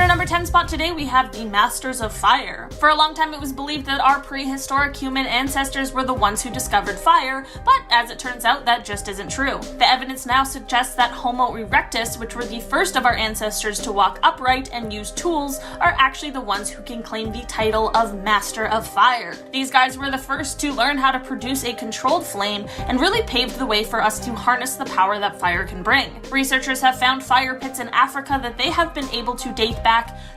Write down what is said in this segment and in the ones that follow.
In our number 10 spot today, we have the Masters of Fire. For a long time, it was believed that our prehistoric human ancestors were the ones who discovered fire, but as it turns out, that just isn't true. The evidence now suggests that Homo erectus, which were the first of our ancestors to walk upright and use tools, are actually the ones who can claim the title of Master of Fire. These guys were the first to learn how to produce a controlled flame and really paved the way for us to harness the power that fire can bring. Researchers have found fire pits in Africa that they have been able to date back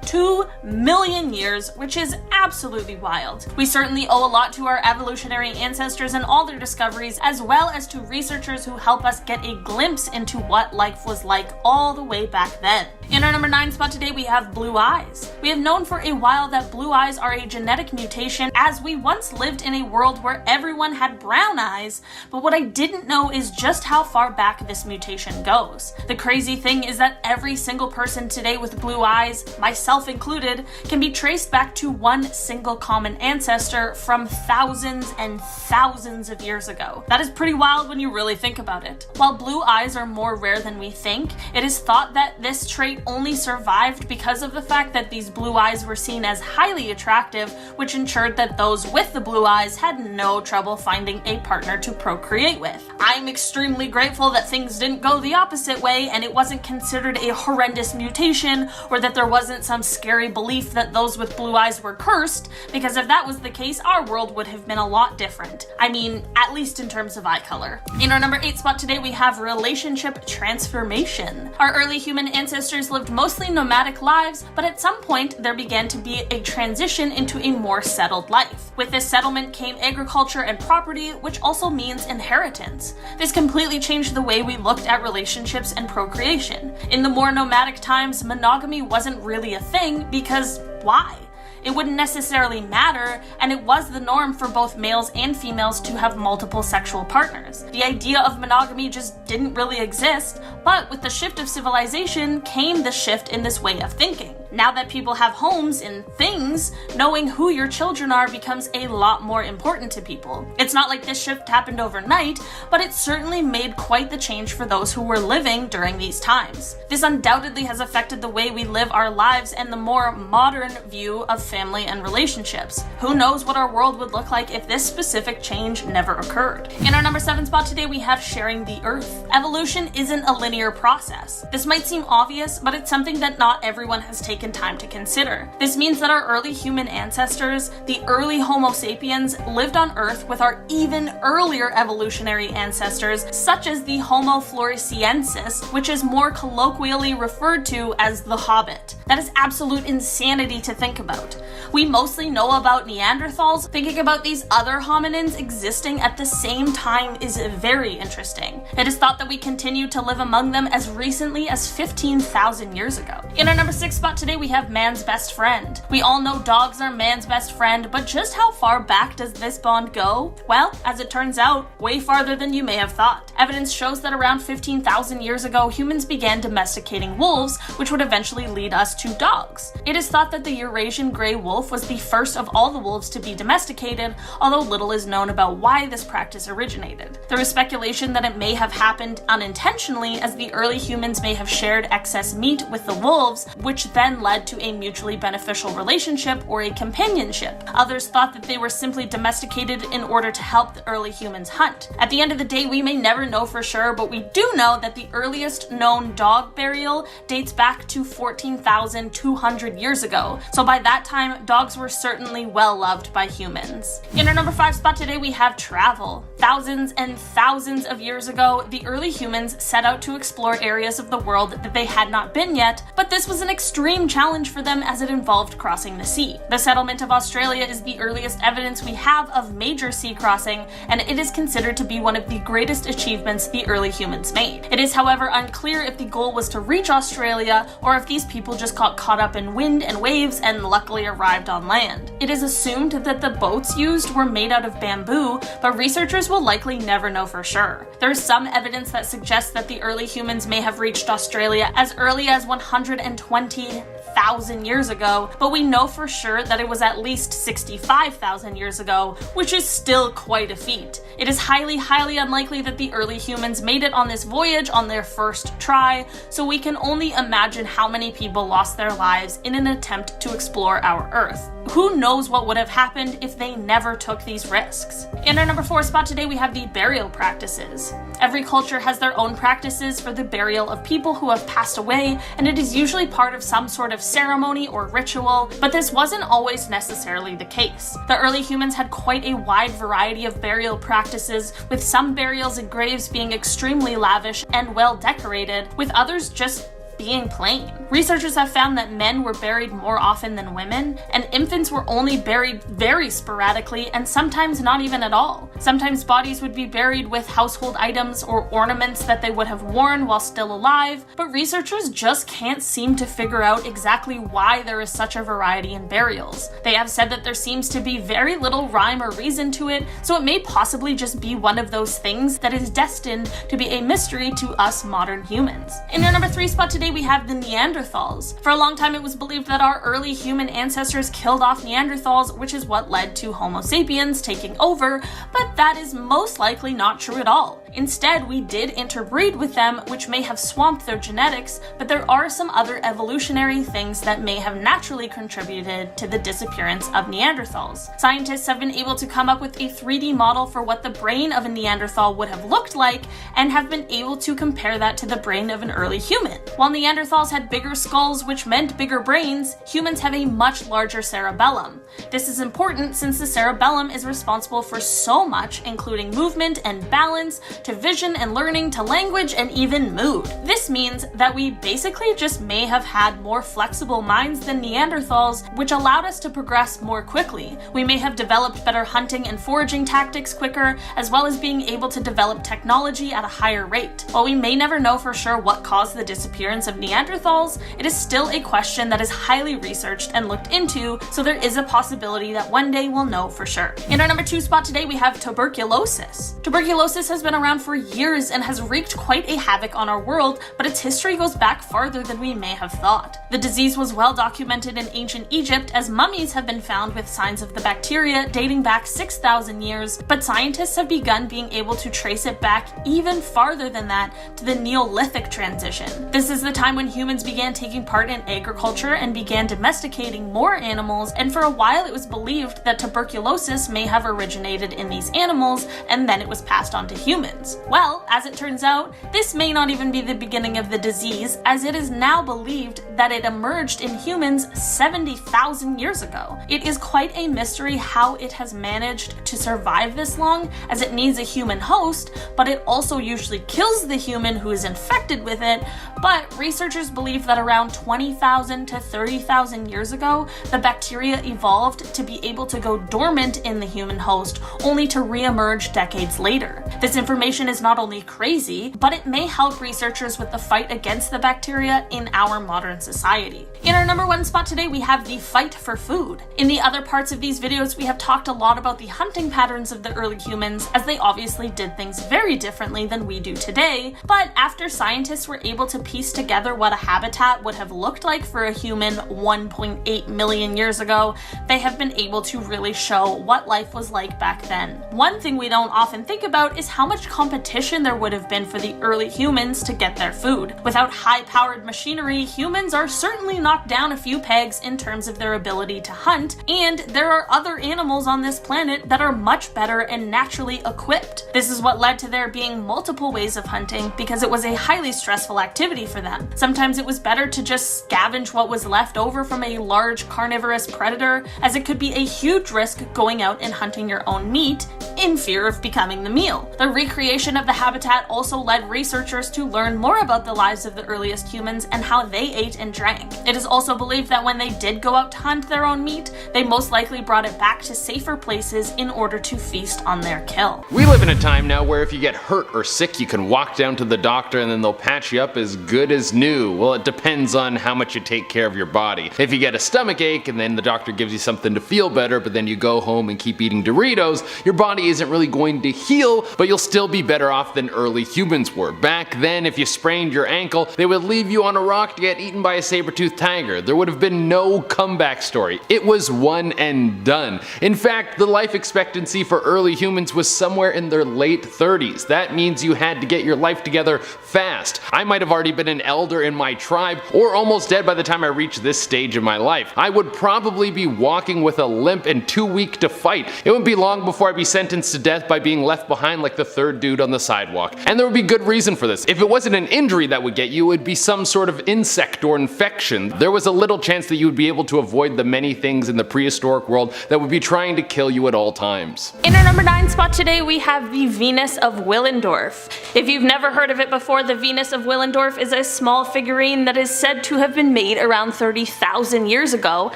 2 million years, which is absolutely wild. We certainly owe a lot to our evolutionary ancestors and all their discoveries, as well as to researchers who help us get a glimpse into what life was like all the way back then. In our number 9 spot today, we have blue eyes. We have known for a while that blue eyes are a genetic mutation, as we once lived in a world where everyone had brown eyes, but what I didn't know is just how far back this mutation goes. The crazy thing is that every single person today with blue eyes, myself included, can be traced back to one single common ancestor from thousands and thousands of years ago. That is pretty wild when you really think about it. While blue eyes are more rare than we think, it is thought that this trait only survived because of the fact that these blue eyes were seen as highly attractive, which ensured that those with the blue eyes had no trouble finding a partner to procreate with. I'm extremely grateful that things didn't go the opposite way and it wasn't considered a horrendous mutation, or that there wasn't some scary belief that those with blue eyes were cursed, because if that was the case, our world would have been a lot different. I mean, at least in terms of eye color. In our number 8 spot today, we have relationship transformation. Our early human ancestors lived mostly nomadic lives, but at some point there began to be a transition into a more settled life. With this settlement came agriculture and property, which also means inheritance. This completely changed the way we looked at relationships and procreation. In the more nomadic times, monogamy wasn't really a thing because why? It wouldn't necessarily matter, and it was the norm for both males and females to have multiple sexual partners. The idea of monogamy just didn't really exist, but with the shift of civilization came the shift in this way of thinking. Now that people have homes and things, knowing who your children are becomes a lot more important to people. It's not like this shift happened overnight, but it certainly made quite the change for those who were living during these times. This undoubtedly has affected the way we live our lives and the more modern view of family and relationships. Who knows what our world would look like if this specific change never occurred. In our number 7 spot today, we have sharing the earth. Evolution isn't a linear process. This might seem obvious, but it's something that not everyone has taken time to consider. This means that our early human ancestors, the early Homo sapiens, lived on Earth with our even earlier evolutionary ancestors, such as the Homo floresiensis, which is more colloquially referred to as the Hobbit. That is absolute insanity to think about. We mostly know about Neanderthals. Thinking about these other hominins existing at the same time is very interesting. It is thought that we continued to live among them as recently as 15,000 years ago. In our number 6 spot today, we have man's best friend. We all know dogs are man's best friend, but just how far back does this bond go? Well, as it turns out, way farther than you may have thought. Evidence shows that around 15,000 years ago, humans began domesticating wolves, which would eventually lead us to dogs. It is thought that the Eurasian gray wolf was the first of all the wolves to be domesticated, although little is known about why this practice originated. There is speculation that it may have happened unintentionally, as the early humans may have shared excess meat with the wolves, which then led to a mutually beneficial relationship or a companionship. Others thought that they were simply domesticated in order to help the early humans hunt. At the end of the day, we may never know for sure, but we do know that the earliest known dog burial dates back to 14,200 years ago. So by that time, dogs were certainly well loved by humans. In our number 5 spot today, we have travel. Thousands and thousands of years ago, the early humans set out to explore areas of the world that they had not been yet, but this was an extreme challenge for them as it involved crossing the sea. The settlement of Australia is the earliest evidence we have of major sea crossing, and it is considered to be one of the greatest achievements the early humans made. It is, however, unclear if the goal was to reach Australia or if these people just got caught up in wind and waves and luckily arrived on land. It is assumed that the boats used were made out of bamboo, but researchers will likely never know for sure. There is some evidence that suggests that the early humans may have reached Australia as early as 120 70,000 years ago, but we know for sure that it was at least 65,000 years ago, which is still quite a feat. It is highly unlikely that the early humans made it on this voyage on their first try, so we can only imagine how many people lost their lives in an attempt to explore our Earth. Who knows what would have happened if they never took these risks? In our number 4 spot today, we have the burial practices. Every culture has their own practices for the burial of people who have passed away, and it is usually part of some sort of ceremony or ritual, but this wasn't always necessarily the case. The early humans had quite a wide variety of burial practices, with some burials and graves being extremely lavish and well decorated, with others just being plain. Researchers have found that men were buried more often than women, and infants were only buried very sporadically and sometimes not even at all. Sometimes bodies would be buried with household items or ornaments that they would have worn while still alive, but researchers just can't seem to figure out exactly why there is such a variety in burials. They have said that there seems to be very little rhyme or reason to it, so it may possibly just be one of those things that is destined to be a mystery to us modern humans. In our number 3 spot today, we have the Neanderthals. For a long time, it was believed that our early human ancestors killed off Neanderthals, which is what led to Homo sapiens taking over, but that is most likely not true at all. Instead, we did interbreed with them, which may have swamped their genetics, but there are some other evolutionary things that may have naturally contributed to the disappearance of Neanderthals. Scientists have been able to come up with a 3D model for what the brain of a Neanderthal would have looked like, and have been able to compare that to the brain of an early human. While Neanderthals had bigger skulls, which meant bigger brains, humans have a much larger cerebellum. This is important since the cerebellum is responsible for so much, including movement and balance, to vision and learning, to language, and even mood. This means that we basically just may have had more flexible minds than Neanderthals, which allowed us to progress more quickly. We may have developed better hunting and foraging tactics quicker, as well as being able to develop technology at a higher rate. While we may never know for sure what caused the disappearance of Neanderthals, it is still a question that is highly researched and looked into, so there is a possibility that one day we'll know for sure. In our number 2 spot today, we have tuberculosis. Tuberculosis has been around for years and has wreaked quite a havoc on our world, but its history goes back farther than we may have thought. The disease was well documented in ancient Egypt, as mummies have been found with signs of the bacteria dating back 6,000 years, but scientists have begun being able to trace it back even farther than that to the Neolithic transition. This is the time when humans began taking part in agriculture and began domesticating more animals, and for a while it was believed that tuberculosis may have originated in these animals and then it was passed on to humans. Well, as it turns out, this may not even be the beginning of the disease, as it is now believed that it emerged in humans 70,000 years ago. It is quite a mystery how it has managed to survive this long, as it needs a human host, but it also usually kills the human who is infected with it. But researchers believe that around 20,000 to 30,000 years ago, the bacteria evolved to be able to go dormant in the human host, only to re-emerge decades later. This information is not only crazy, but it may help researchers with the fight against the bacteria in our modern society. In our number 1 spot today, we have the fight for food. In the other parts of these videos, we have talked a lot about the hunting patterns of the early humans, as they obviously did things very differently than we do today, but after scientists were able to piece together what a habitat would have looked like for a human 1.8 million years ago, they have been able to really show what life was like back then. One thing we don't often think about is how much competition there would have been for the early humans to get their food. Without high-powered machinery, humans are certainly knocked down a few pegs in terms of their ability to hunt, and there are other animals on this planet that are much better and naturally equipped. This is what led to there being multiple ways of hunting, because it was a highly stressful activity for them. Sometimes it was better to just scavenge what was left over from a large carnivorous predator, as it could be a huge risk going out and hunting your own meat in fear of becoming the meal. The recreation of the habitat also led researchers to learn more about the lives of the earliest humans and how they ate and drank. It is also believed that when they did go out to hunt their own meat, they most likely brought it back to safer places in order to feast on their kill. We live in a time now where if you get hurt or sick, you can walk down to the doctor and then they'll patch you up as good as new. Well, it depends on how much you take care of your body. If you get a stomach ache and then the doctor gives you something to feel better, but then you go home and keep eating Doritos, your body isn't really going to heal, but you'll still be better off than early humans were. Back then, if you sprained your ankle, they would leave you on a rock to get eaten by a saber-toothed tiger. There would have been no comeback story. It was one and done. In fact, the life expectancy for early humans was somewhere in their late 30s. That means you had to get your life together fast. I might have already been an elder in my tribe, or almost dead by the time I reached this stage of my life. I would probably be walking with a limp and too weak to fight. It wouldn't be long before I'd be sentenced to death by being left behind like the third dude on the sidewalk. And there would be good reason for this. If it wasn't an injury that would get you, it would be some sort of insect or infection. There was a little chance that you would be able to avoid the many things in the prehistoric world that would be trying to kill you at all times. In our number 9 spot today, we have the Venus of Willendorf. If you've never heard of it before, the Venus of Willendorf is a small figurine that is said to have been made around 30,000 years ago,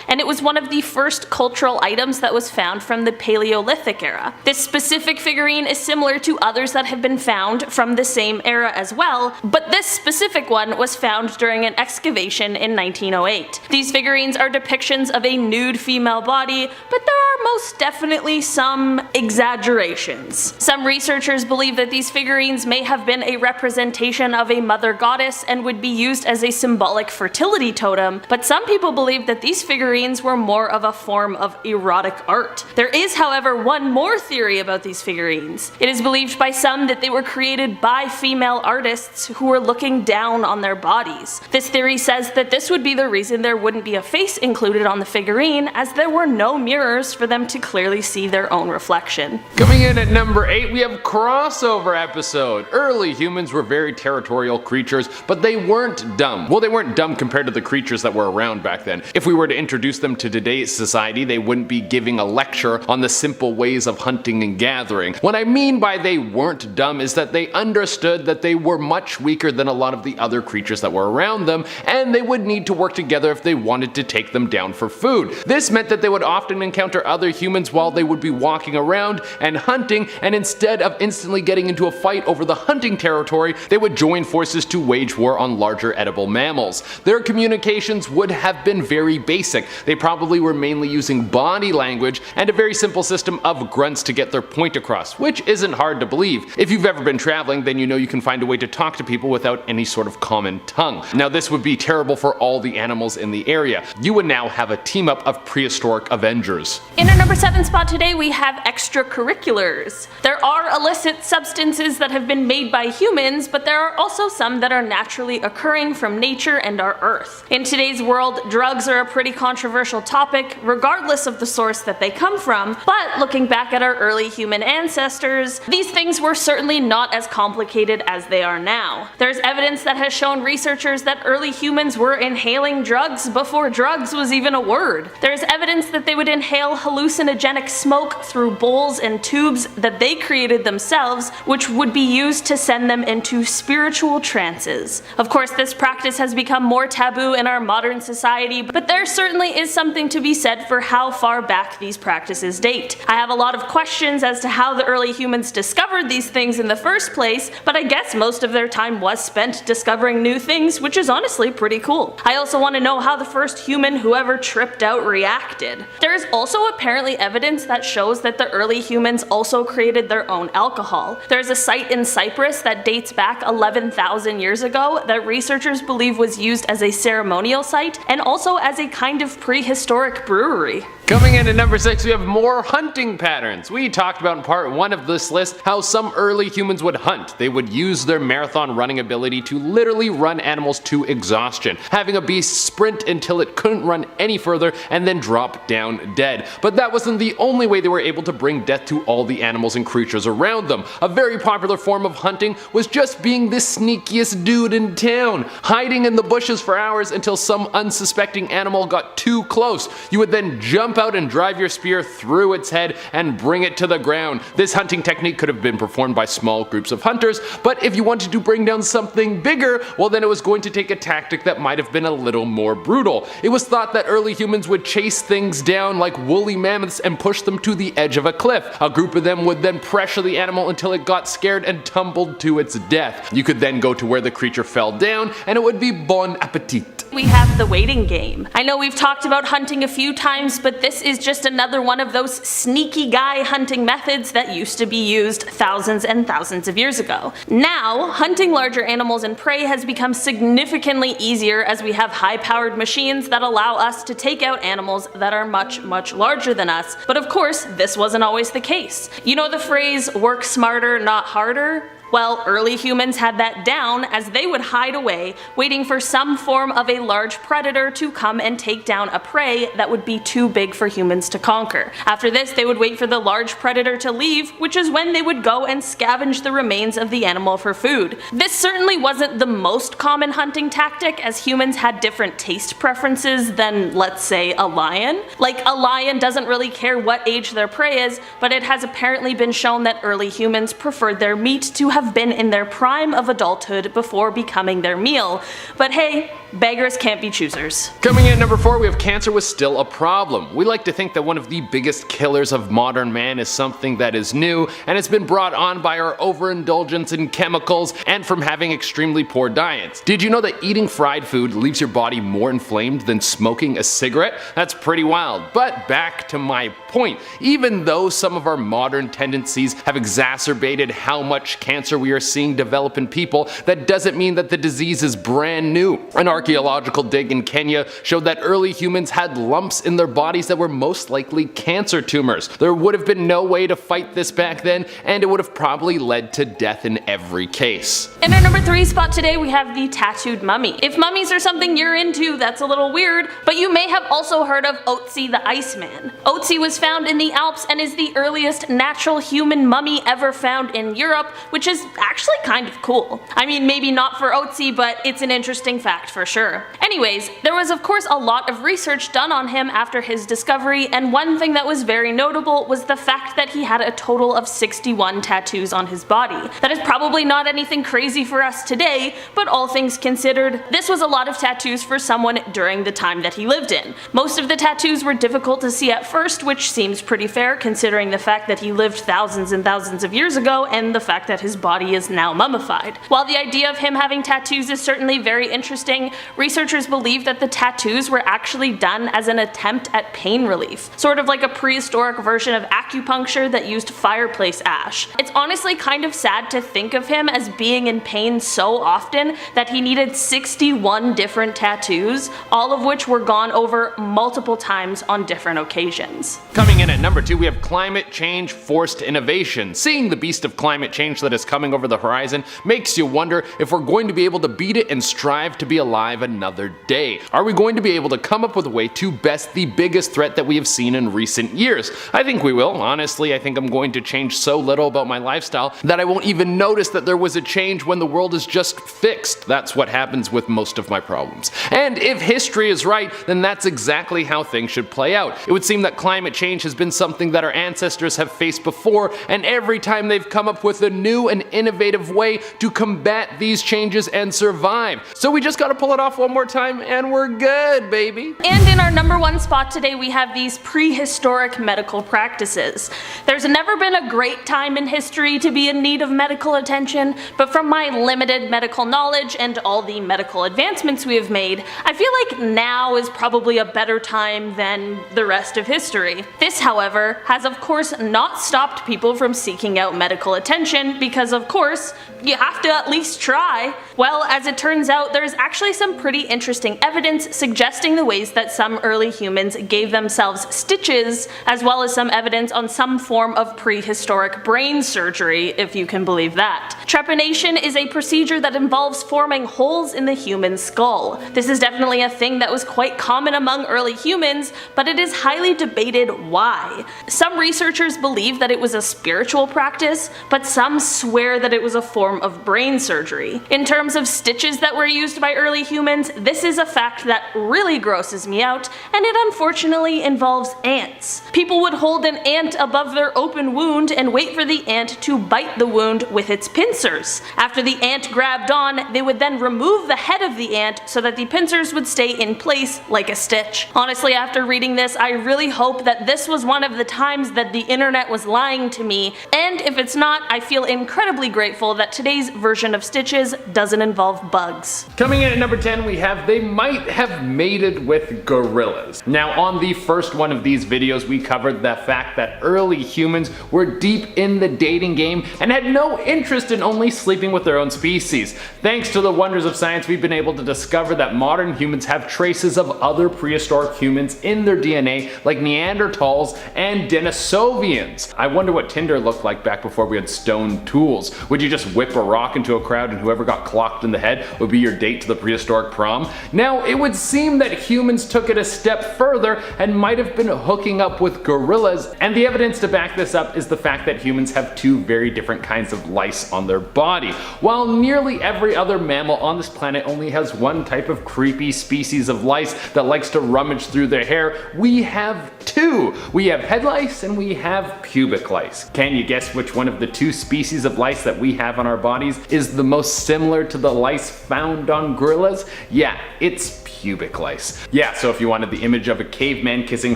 and it was one of the first cultural items that was found from the Paleolithic era. This specific figurine is similar to others that have been found from the same era as well, but this specific one was found during an excavation in 1908. These figurines are depictions of a nude female body, but there are most definitely some exaggerations. Some researchers believe that these figurines may have been a representation of a mother goddess and would be used as a symbolic fertility totem, but some people believe that these figurines were more of a form of erotic art. There is, however, one more theory about these figurines. It is believed by some that they were created by female artists who were looking down on their bodies. This theory says that this would be the reason there wouldn't be a face included on the figurine, as there were no mirrors for them to clearly see their own reflection. Coming in at number 8, we have crossover episode. Early humans were very territorial creatures, but they weren't dumb. Well, they weren't dumb compared to the creatures that were around back then. If we were to introduce them to today's society, they wouldn't be giving a lecture on the simple ways of hunting and gathering. What I mean by they weren't dumb is that they understood that they were much weaker than a lot of the other creatures that were around them, and they would need to work together if they wanted to take them down for food. This meant that they would often encounter other humans while they would be walking around and hunting, and instead of instantly getting into a fight over the hunting territory, they would join forces to wage war on larger edible mammals. Their communications would have been very basic. They probably were mainly using body language and a very simple system of grunts to get their point across, which isn't hard to believe. If you've ever been traveling, then you know you can find a way to talk to people without any sort of common tongue. Now this would be terrible for all the animals in the area. You would now have a team up of prehistoric avengers. In our number 7 spot today, we have extracurriculars. There are illicit substances that have been made by humans, but there are also some that are naturally occurring from nature and our earth. In today's world, drugs are a pretty controversial topic, regardless of the source that they come from, but looking back at our early human ancestors, these things were certainly not as complicated as they are now. There's evidence that has shown researchers that early humans were inhaling drugs before drugs was even a word. There's evidence that they would inhale hallucinogenic smoke through bowls and tubes that they created themselves, which would be used to send them into spiritual trances. Of course, this practice has become more taboo in our modern society, but there certainly is something to be said for how far back these practices date. I have a lot of questions as to how the early humans discovered these things in the first place, but I guess most of their time was spent discovering new things, which is honestly pretty cool. I also want to know how the first human who ever tripped out reacted. There is also apparently evidence that shows that the early humans also created their own alcohol. There's a site in Cyprus that dates back 11,000 years ago that researchers believe was used as a ceremonial site and also as a kind of prehistoric brewery. Coming in at number 6, we have more hunting patterns. We talked about in part 1 of this list how some early humans would hunt. They would use their marathon running ability to literally run animals to exhaustion, having a beast sprint until it couldn't run any further and then drop down dead. But that wasn't the only way they were able to bring death to all the animals and creatures around them. A very popular form of hunting was just being the sneakiest dude in town, hiding in the bushes for hours until some unsuspecting animal got too close. You would then jump out and drive your spear through its head and bring it to the ground. This hunting technique could have been performed by small groups of hunters, but if you wanted to bring down something bigger, well then it was going to take a tactic that might have been a little more brutal. It was thought that early humans would chase things down like woolly mammoths and push them to the edge of a cliff. A group of them would then pressure the animal until it got scared and tumbled to its death. You could then go to where the creature fell down and it would be bon appetit. We have the waiting game. I know we've talked about hunting a few times, but this is just another one of those sneaky guy hunting methods that used to be used thousands and thousands of years ago. Now, hunting larger animals and prey has become significantly easier as we have high-powered machines that allow us to take out animals that are much, much larger than us, but of course, this wasn't always the case. You know the phrase, work smarter, not harder? Well, early humans had that down as they would hide away, waiting for some form of a large predator to come and take down a prey that would be too big for humans to conquer. After this, they would wait for the large predator to leave, which is when they would go and scavenge the remains of the animal for food. This certainly wasn't the most common hunting tactic, as humans had different taste preferences than, let's say, a lion. Like, a lion doesn't really care what age their prey is, but it has apparently been shown that early humans preferred their meat to have been in their prime of adulthood before becoming their meal. But hey, beggars can't be choosers. Coming in at number 4, we have cancer was still a problem. We like to think that one of the biggest killers of modern man is something that is new, and it's been brought on by our overindulgence in chemicals and from having extremely poor diets. Did you know that eating fried food leaves your body more inflamed than smoking a cigarette? That's pretty wild. But back to my point. Even though some of our modern tendencies have exacerbated how much cancer we are seeing develop in people, that doesn't mean that the disease is brand new. An archaeological dig in Kenya showed that early humans had lumps in their bodies that were most likely cancer tumors. There would have been no way to fight this back then, and it would have probably led to death in every case. In our number 3 spot today, we have the tattooed mummy. If mummies are something you're into, that's a little weird, but you may have also heard of Otzi the Iceman. Otzi was found in the Alps and is the earliest natural human mummy ever found in Europe, which is actually kind of cool. I mean, maybe not for Otzi, but it's an interesting fact for sure. Anyways, there was of course a lot of research done on him after his discovery, and one thing that was very notable was the fact that he had a total of 61 tattoos on his body. That is probably not anything crazy for us today, but all things considered, this was a lot of tattoos for someone during the time that he lived in. Most of the tattoos were difficult to see at first, which seems pretty fair considering the fact that he lived thousands and thousands of years ago and the fact that his body is now mummified. While the idea of him having tattoos is certainly very interesting, researchers believe that the tattoos were actually done as an attempt at pain relief, sort of like a prehistoric version of acupuncture that used fireplace ash. It's honestly kind of sad to think of him as being in pain so often that he needed 61 different tattoos, all of which were gone over multiple times on different occasions. Coming in at number 2, we have climate change forced innovation. Seeing the beast of climate change that is coming over the horizon makes you wonder if we're going to be able to beat it and strive to be alive another day. Are we going to be able to come up with a way to best the biggest threat that we have seen in recent years? I think we will. Honestly, I think I'm going to change so little about my lifestyle that I won't even notice that there was a change when the world is just fixed. That's what happens with most of my problems. And if history is right, then that's exactly how things should play out. It would seem that climate change has been something that our ancestors have faced before, and every time they've come up with a new and innovative way to combat these changes and survive. So we just gotta pull it off one more time and we're good, baby. And in our number 1 spot today, we have these prehistoric medical practices. There's never been a great time in history to be in need of medical attention, but from my limited medical knowledge and all the medical advancements we have made, I feel like now is probably a better time than the rest of history. This, however, has of course not stopped people from seeking out medical attention because of course, you have to at least try. Well, as it turns out, there's actually some pretty interesting evidence suggesting the ways that some early humans gave themselves stitches, as well as some evidence on some form of prehistoric brain surgery, if you can believe that. Trepanation is a procedure that involves forming holes in the human skull. This is definitely a thing that was quite common among early humans, but it is highly debated why. Some researchers believe that it was a spiritual practice, but some swear that it was a form of brain surgery. In terms of stitches that were used by early humans, this is a fact that really grosses me out, and it unfortunately involves ants. People would hold an ant above their open wound and wait for the ant to bite the wound with its pincers. After the ant grabbed on, they would then remove the head of the ant so that the pincers would stay in place like a stitch. Honestly, after reading this, I really hope that this was one of the times that the internet was lying to me, and if it's not, I feel incredibly grateful that today's version of stitches doesn't doesn't involve bugs. Coming in at number 10 we have they might have mated with gorillas. Now on the first one of these videos we covered the fact that early humans were deep in the dating game and had no interest in only sleeping with their own species. Thanks to the wonders of science we've been able to discover that modern humans have traces of other prehistoric humans in their DNA like Neanderthals and Denisovians. I wonder what Tinder looked like back before we had stone tools. Would you just whip a rock into a crowd and whoever got clocked in the head would be your date to the prehistoric prom? Now it would seem that humans took it a step further and might have been hooking up with gorillas, and the evidence to back this up is the fact that humans have two very different kinds of lice on their body. While nearly every other mammal on this planet only has one type of creepy species of lice that likes to rummage through their hair, we have two. We have head lice and we have pubic lice. Can you guess which one of the two species of lice that we have on our bodies is the most similar to the lice found on gorillas? Yeah, it's pubic lice. Yeah, so if you wanted the image of a caveman kissing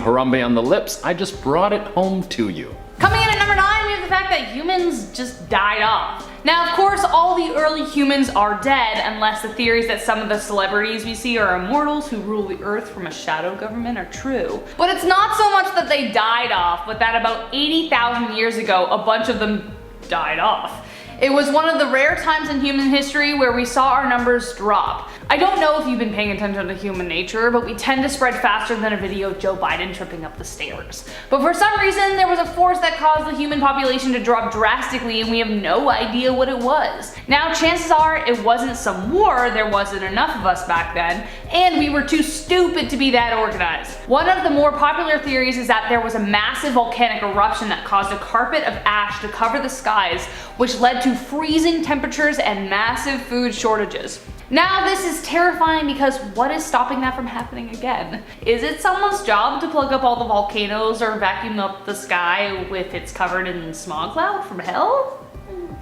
Harambe on the lips, I just brought it home to you. Coming in at number 9, we have the fact that humans just died off. Now, of course, all the early humans are dead, unless the theories that some of the celebrities we see are immortals who rule the earth from a shadow government are true. But it's not so much that they died off, but that about 80,000 years ago, a bunch of them died off. It was one of the rare times in human history where we saw our numbers drop. I don't know if you've been paying attention to human nature, but we tend to spread faster than a video of Joe Biden tripping up the stairs. But for some reason, there was a force that caused the human population to drop drastically and we have no idea what it was. Now, chances are it wasn't some war, there wasn't enough of us back then, and we were too stupid to be that organized. One of the more popular theories is that there was a massive volcanic eruption that caused a carpet of ash to cover the skies, which led to freezing temperatures and massive food shortages. Now this is terrifying because what is stopping that from happening again? Is it someone's job to plug up all the volcanoes or vacuum up the sky if it's covered in smog cloud from hell?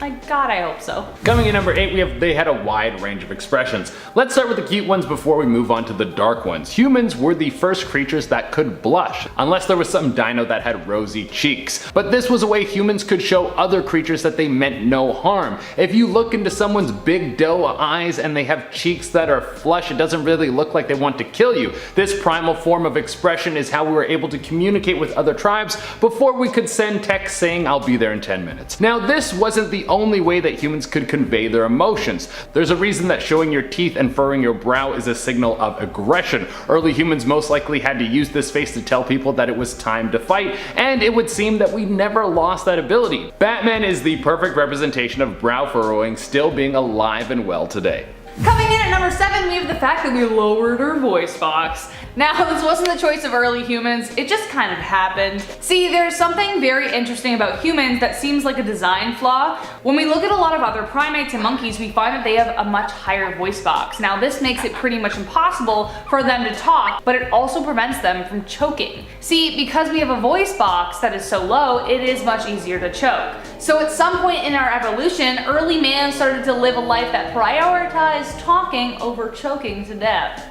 My God, I hope so. Coming in number 8, we have they had a wide range of expressions. Let's start with the cute ones before we move on to the dark ones. Humans were the first creatures that could blush, unless there was some dino that had rosy cheeks. But this was a way humans could show other creatures that they meant no harm. If you look into someone's big doe eyes and they have cheeks that are flush, it doesn't really look like they want to kill you. This primal form of expression is how we were able to communicate with other tribes before we could send texts saying I'll be there in 10 minutes. Now this wasn't the only way that humans could convey their emotions. There's a reason that showing your teeth and furrowing your brow is a signal of aggression. Early humans most likely had to use this face to tell people that it was time to fight, and it would seem that we never lost that ability. Batman is the perfect representation of brow furrowing still being alive and well today. Coming in at number 7, we have the fact that we lowered our voice box. Now, this wasn't the choice of early humans, it just kind of happened. See, there's something very interesting about humans that seems like a design flaw. When we look at a lot of other primates and monkeys, we find that they have a much higher voice box. Now, this makes it pretty much impossible for them to talk, but it also prevents them from choking. See, because we have a voice box that is so low, it is much easier to choke. So at some point in our evolution, early man started to live a life that prioritized talking over choking to death.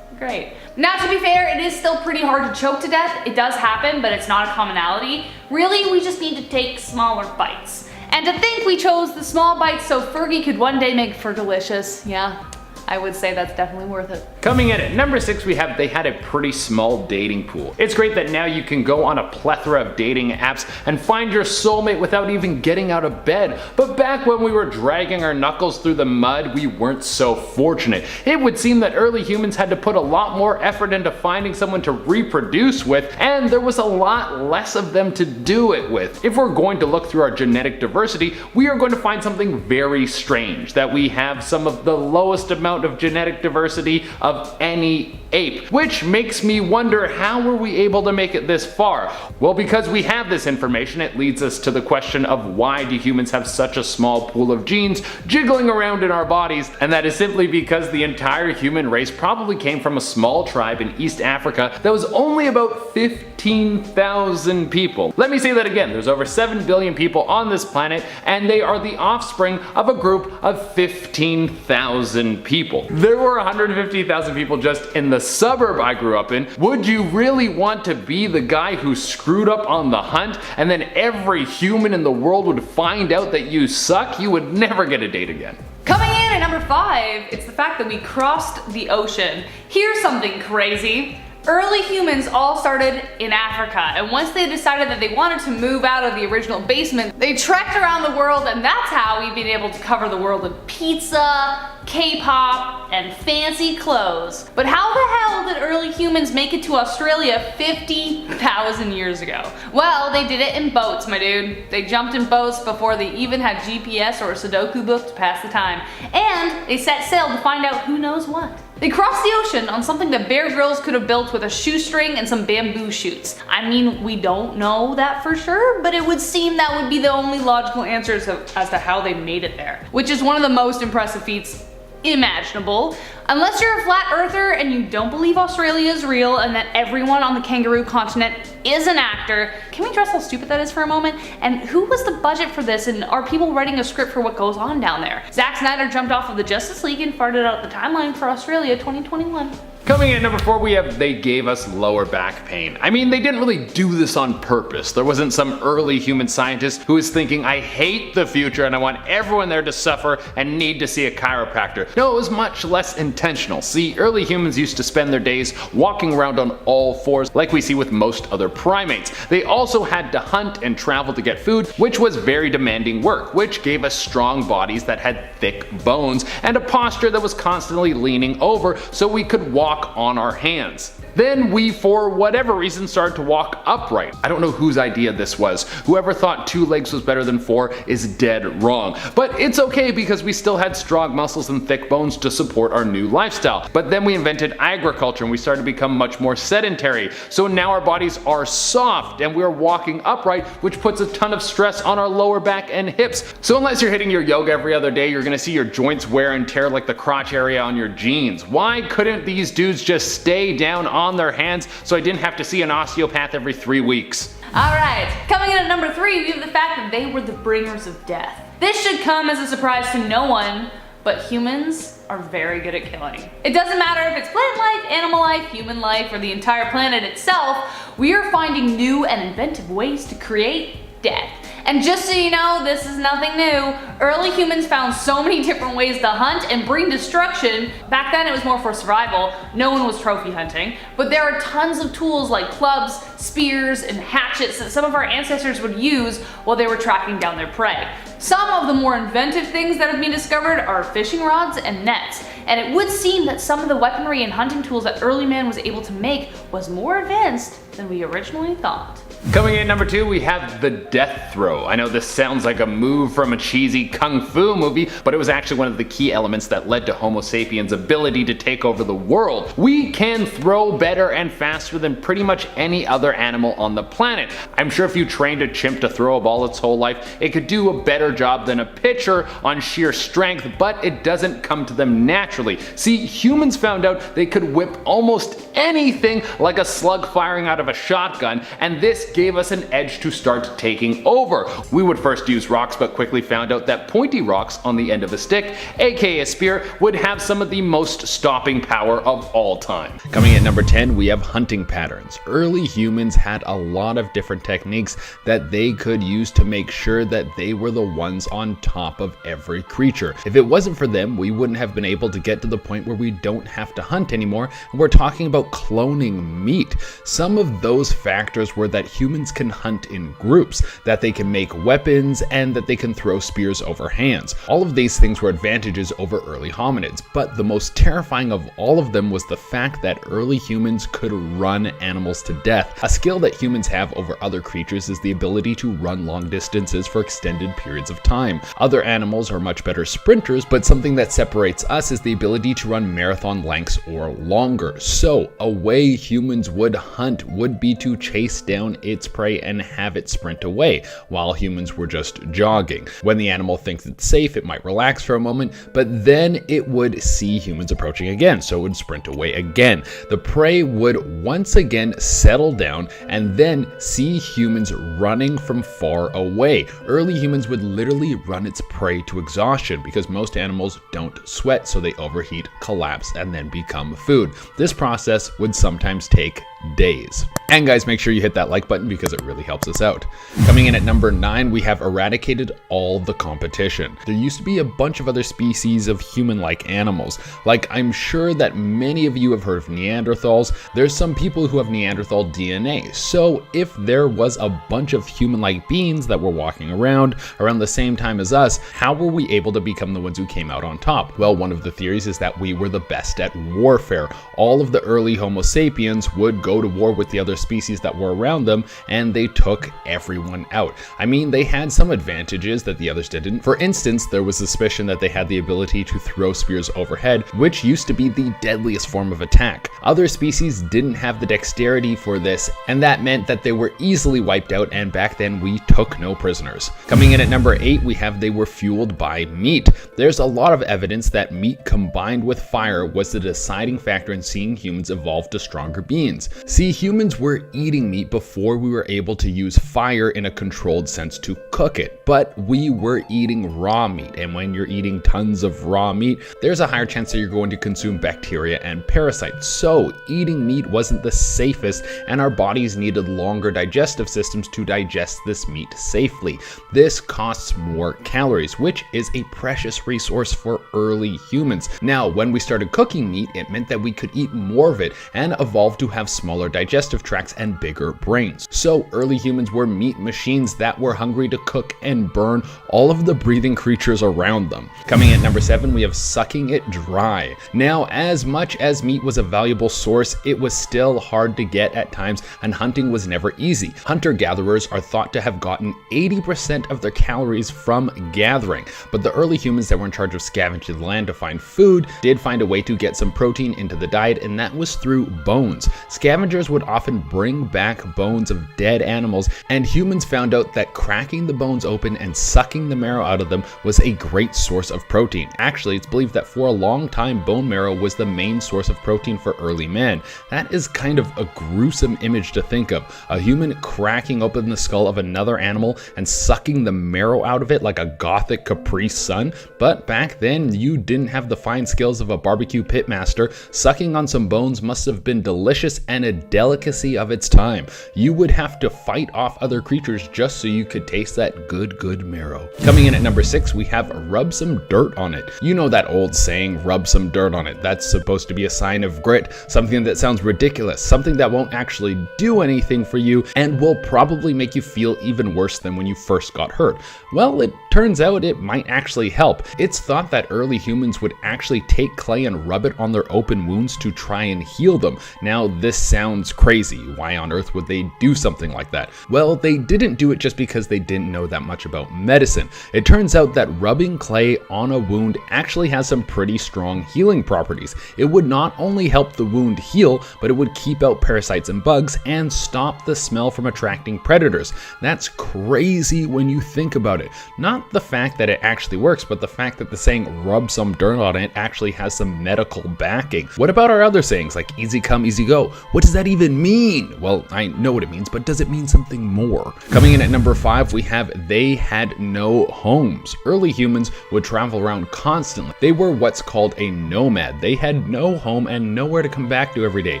Great. Now, to be fair, it is still pretty hard to choke to death. It does happen, but it's not a commonality. Really, we just need to take smaller bites. And to think we chose the small bites so Fergie could one day make Fergalicious, yeah, I would say that's definitely worth it. Coming in at number 6, we have they had a pretty small dating pool. It's great that now you can go on a plethora of dating apps and find your soulmate without even getting out of bed. But back when we were dragging our knuckles through the mud, we weren't so fortunate. It would seem that early humans had to put a lot more effort into finding someone to reproduce with, and there was a lot less of them to do it with. If we're going to look through our genetic diversity, we are going to find something very strange, that we have some of the lowest amount of genetic diversity of any ape, which makes me wonder, how were we able to make it this far? Well, because we have this information, it leads us to the question of why do humans have such a small pool of genes jiggling around in our bodies, and that is simply because the entire human race probably came from a small tribe in East Africa that was only about 15,000 people. Let me say that again, there's over 7 billion people on this planet, and they are the offspring of a group of 15,000 people. There were 150,000 people just in the suburb I grew up in. Would you really want to be the guy who screwed up on the hunt and then every human in the world would find out that you suck? You would never get a date again. Coming in at number 5, it's the fact that we crossed the ocean. Here's something crazy. Early humans all started in Africa, and once they decided that they wanted to move out of the original basement, they trekked around the world, and that's how we've been able to cover the world with pizza, K-pop, and fancy clothes. But how the hell did early humans make it to Australia 50,000 years ago? Well, they did it in boats, my dude. They jumped in boats before they even had GPS or a Sudoku book to pass the time. And they set sail to find out who knows what. They crossed the ocean on something that Bear Grylls could have built with a shoestring and some bamboo shoots. I mean, we don't know that for sure, but it would seem that would be the only logical answer as to how they made it there, which is one of the most impressive feats imaginable. Unless you're a flat earther and you don't believe Australia is real and that everyone on the kangaroo continent is an actor, can we address how stupid that is for a moment? And who was the budget for this, and are people writing a script for what goes on down there? Zack Snyder jumped off of the Justice League and farted out the timeline for Australia 2021. Coming in at number 4, we have they gave us lower back pain. I mean, they didn't really do this on purpose. There wasn't some early human scientist who was thinking, I hate the future and I want everyone there to suffer and need to see a chiropractor. No, it was much less intentional. See, early humans used to spend their days walking around on all fours like we see with most other primates. They also had to hunt and travel to get food, which was very demanding work, which gave us strong bodies that had thick bones and a posture that was constantly leaning over so we could walk on our hands. Then we, for whatever reason, started to walk upright. I don't know whose idea this was. Whoever thought 2 legs was better than 4 is dead wrong. But it's okay because we still had strong muscles and thick bones to support our new lifestyle. But then we invented agriculture and we started to become much more sedentary. So now our bodies are soft and we're walking upright, which puts a ton of stress on our lower back and hips. So unless you're hitting your yoga every other day, you're gonna see your joints wear and tear like the crotch area on your jeans. Why couldn't these dudes just stay down on their hands so I didn't have to see an osteopath every 3 weeks? Alright, coming in at number 3, we have the fact that they were the bringers of death. This should come as a surprise to no one, but humans are very good at killing. It doesn't matter if it's plant life, animal life, human life, or the entire planet itself, we are finding new and inventive ways to create death. And just so you know, this is nothing new. Early humans found so many different ways to hunt and bring destruction. Back then it was more for survival. No one was trophy hunting. But there are tons of tools like clubs, spears, and hatchets that some of our ancestors would use while they were tracking down their prey. Some of the more inventive things that have been discovered are fishing rods and nets. And it would seem that some of the weaponry and hunting tools that early man was able to make was more advanced than we originally thought. Coming in at number 2, we have the death throw. I know this sounds like a move from a cheesy kung fu movie, but it was actually one of the key elements that led to Homo sapiens' ability to take over the world. We can throw better and faster than pretty much any other animal on the planet. I'm sure if you trained a chimp to throw a ball its whole life, it could do a better job than a pitcher on sheer strength, but it doesn't come to them naturally. See, humans found out they could whip almost anything like a slug firing out of a shotgun, and this gave us an edge to start taking over. We would first use rocks, but quickly found out that pointy rocks on the end of a stick, aka a spear, would have some of the most stopping power of all time. Coming in number 10, we have hunting patterns. Early humans had a lot of different techniques that they could use to make sure that they were the ones on top of every creature. If it wasn't for them, we wouldn't have been able to get to the point where we don't have to hunt anymore, and we're talking about cloning meat. Some of those factors were that humans can hunt in groups, that they can make weapons, and that they can throw spears over hands. All of these things were advantages over early hominids, but the most terrifying of all of them was the fact that early humans could run animals to death. A skill that humans have over other creatures is the ability to run long distances for extended periods of time. Other animals are much better sprinters, but something that separates us is the ability to run marathon lengths or longer. So a way humans would hunt would be to chase down its prey and have it sprint away, while humans were just jogging. When the animal thinks it's safe, it might relax for a moment, but then it would see humans approaching again, so it would sprint away again. The prey would once again settle down and then see humans running from far away. Early humans would literally run its prey to exhaustion because most animals don't sweat, so they overheat, collapse, and then become food. This process would sometimes take days. And guys, make sure you hit that like button because it really helps us out. Coming in at number 9, we have eradicated all the competition. There used to be a bunch of other species of human-like animals. Like, I'm sure that many of you have heard of Neanderthals. There's some people who have Neanderthal DNA. So if there was a bunch of human-like beings that were walking around the same time as us, how were we able to become the ones who came out on top? Well, one of the theories is that we were the best at warfare. All of the early Homo sapiens would go to war with the other species that were around them, and they took everyone out. I mean, they had some advantages that the others didn't. For instance, there was suspicion that they had the ability to throw spears overhead, which used to be the deadliest form of attack. Other species didn't have the dexterity for this, and that meant that they were easily wiped out, and back then we took no prisoners. Coming in at number 8, we have they were fueled by meat. There's a lot of evidence that meat combined with fire was the deciding factor in seeing humans evolve to stronger beings. See, humans were eating meat before we were able to use fire in a controlled sense to cook it, but we were eating raw meat, and when you're eating tons of raw meat, there's a higher chance that you're going to consume bacteria and parasites. So eating meat wasn't the safest, and our bodies needed longer digestive systems to digest this meat safely. This costs more calories, which is a precious resource for early humans. Now, when we started cooking meat, it meant that we could eat more of it and evolved to have smaller digestive tracts and bigger brains. So early humans were meat machines that were hungry to cook and burn all of the breathing creatures around them. Coming at number 7, we have sucking it dry. Now, as much as meat was a valuable source, it was still hard to get at times, and hunting was never easy. Hunter-gatherers are thought to have gotten 80% of their calories from gathering, but the early humans that were in charge of scavenging the land to find food did find a way to get some protein into the diet, and that was through bones. Scavengers would often bring back bones of dead animals, and humans found out that cracking the bones open and sucking the marrow out of them was a great source of protein. Actually, it's believed that for a long time, bone marrow was the main source of protein for early man. That is kind of a gruesome image to think of. A human cracking open the skull of another animal and sucking the marrow out of it like a gothic Capri Sun. But back then, you didn't have the fine skills of a barbecue pitmaster. Sucking on some bones must have been delicious and a delicacy of its time. You would have to fight off other creatures just so you could taste that good marrow. Coming in at number 6, we have rub some dirt on it. You know that old saying, rub some dirt on it. That's supposed to be a sign of grit, something that sounds ridiculous, something that won't actually do anything for you and will probably make you feel even worse than when you first got hurt. Well, it turns out it might actually help. It's thought that early humans would actually take clay and rub it on their open wounds to try and heal them. Now, this sounds crazy. Why on earth would they do something like that? Well, they didn't do it just because they didn't know that much about medicine. It turns out that rubbing clay on a wound actually has some pretty strong healing properties. It would not only help the wound heal, but it would keep out parasites and bugs and stop the smell from attracting predators. That's crazy when you think about it. Not the fact that it actually works, but the fact that the saying rub some dirt on it actually has some medical backing. What about our other sayings like easy come, easy go? What does that even mean? Well, I know what it means, but does it mean something more? Coming in at number 5, we have they had no homes. Early humans would travel around constantly. They were what's called a nomad. They had no home and nowhere to come back to every day.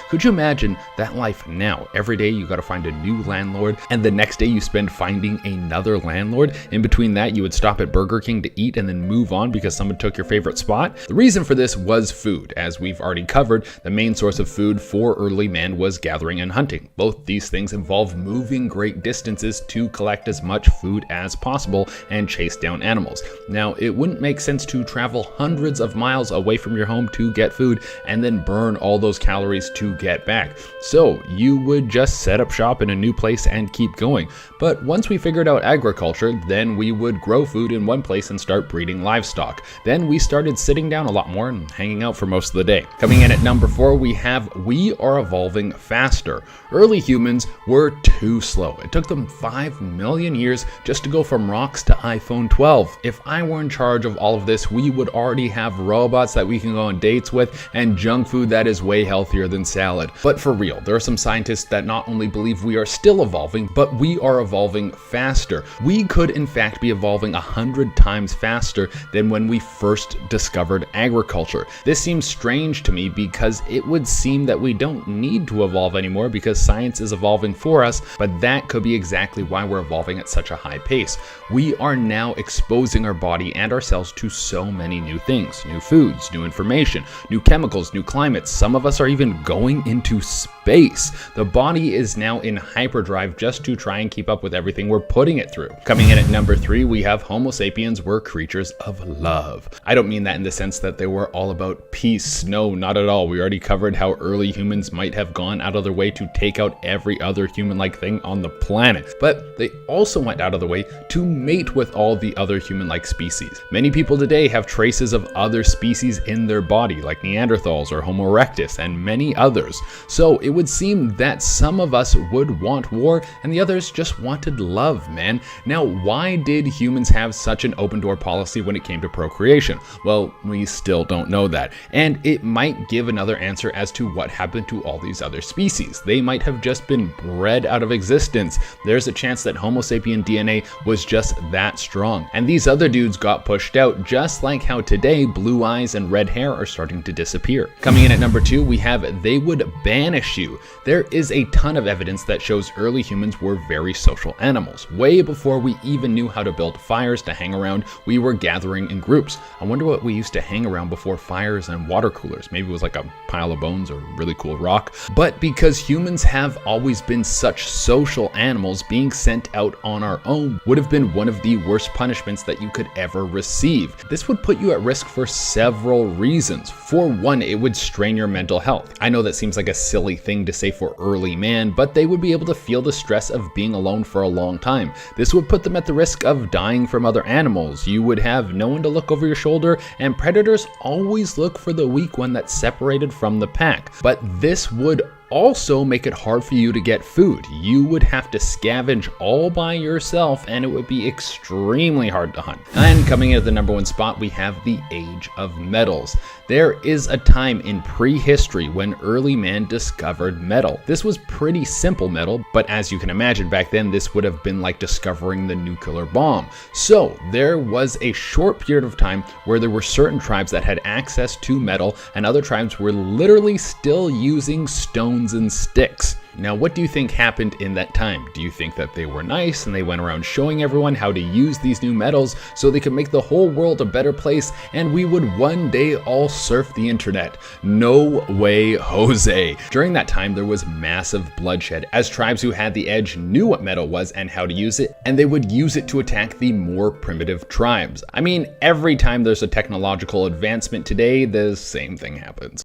Could you imagine that life now? Every day you gotta find a new landlord, and the next day you spend finding another landlord. In between that, you would stop at Burger King to eat and then move on because someone took your favorite spot. The reason for this was food. As we've already covered, the main source of food for early man was gathering and hunting. Both these things involve moving great distances to collect as much food as possible and chase down animals. Now, it wouldn't make sense to travel hundreds of miles away from your home to get food and then burn all those calories to get back. So you would just set up shop in a new place and keep going. But once we figured out agriculture, then we would grow food in one place and start breeding livestock. Then we started sitting down a lot more and hanging out for most of the day. Coming in at number 4, we are evolving faster. Early humans were too slow. It took them 5 million years just to go from rocks to iPhone 12. If I were in charge of all of this, we would already have robots that we can go on dates with and junk food that is way healthier than salad. But for real, there are some scientists that not only believe we are still evolving, but we are evolving faster. We could in fact be evolving 100 times faster than when we first discovered agriculture. This seems strange to me because it would seem that we don't need to evolve anymore anymore because science is evolving for us, but that could be exactly why we're evolving at such a high pace. We are now exposing our body and ourselves to so many new things, new foods, new information, new chemicals, new climates. Some of us are even going into space. The body is now in hyperdrive just to try and keep up with everything we're putting it through. Coming in at number 3, we have Homo sapiens were creatures of love. I don't mean that in the sense that they were all about peace. No, not at all. We already covered how early humans might have gone out of their way to take out every other human-like thing on the planet. But they also went out of their way to mate with all the other human-like species. Many people today have traces of other species in their body, like Neanderthals or Homo erectus and many others. So it would seem that some of us would want war and the others just wanted love, man. Now, why did humans have such an open door policy when it came to procreation? Well, we still don't know that. And it might give another answer as to what happened to all these other species. They might have just been bred out of existence. There's a chance that Homo sapien DNA was just that strong. And these other dudes got pushed out, just like how today blue eyes and red hair are starting to disappear. Coming in at number 2, we have they would banish you. There is a ton of evidence that shows early humans were very social animals. Way before we even knew how to build fires to hang around, we were gathering in groups. I wonder what we used to hang around before fires and water coolers. Maybe it was like a pile of bones or really cool rock. But because humans have always been such social animals, being sent out on our own would have been one of the worst punishments that you could ever receive. This would put you at risk for several reasons. For one, it would strain your mental health. I know that seems like a silly thing to say for early man, but they would be able to feel the stress of being alone for a long time. This would put them at the risk of dying from other animals. You would have no one to look over your shoulder, and predators always look for the weak one that's separated from the pack. But this would also make it hard for you to get food. You would have to scavenge all by yourself and it would be extremely hard to hunt. And coming in at the number 1 spot, we have the age of metals. There is a time in prehistory when early man discovered metal. This was pretty simple metal, but as you can imagine back then, this would have been like discovering the nuclear bomb. So there was a short period of time where there were certain tribes that had access to metal and other tribes were literally still using stones and sticks. Now, what do you think happened in that time? Do you think that they were nice and they went around showing everyone how to use these new metals so they could make the whole world a better place and we would one day all surf the internet? No way, Jose. During that time, there was massive bloodshed as tribes who had the edge knew what metal was and how to use it, and they would use it to attack the more primitive tribes. I mean, every time there's a technological advancement today, the same thing happens.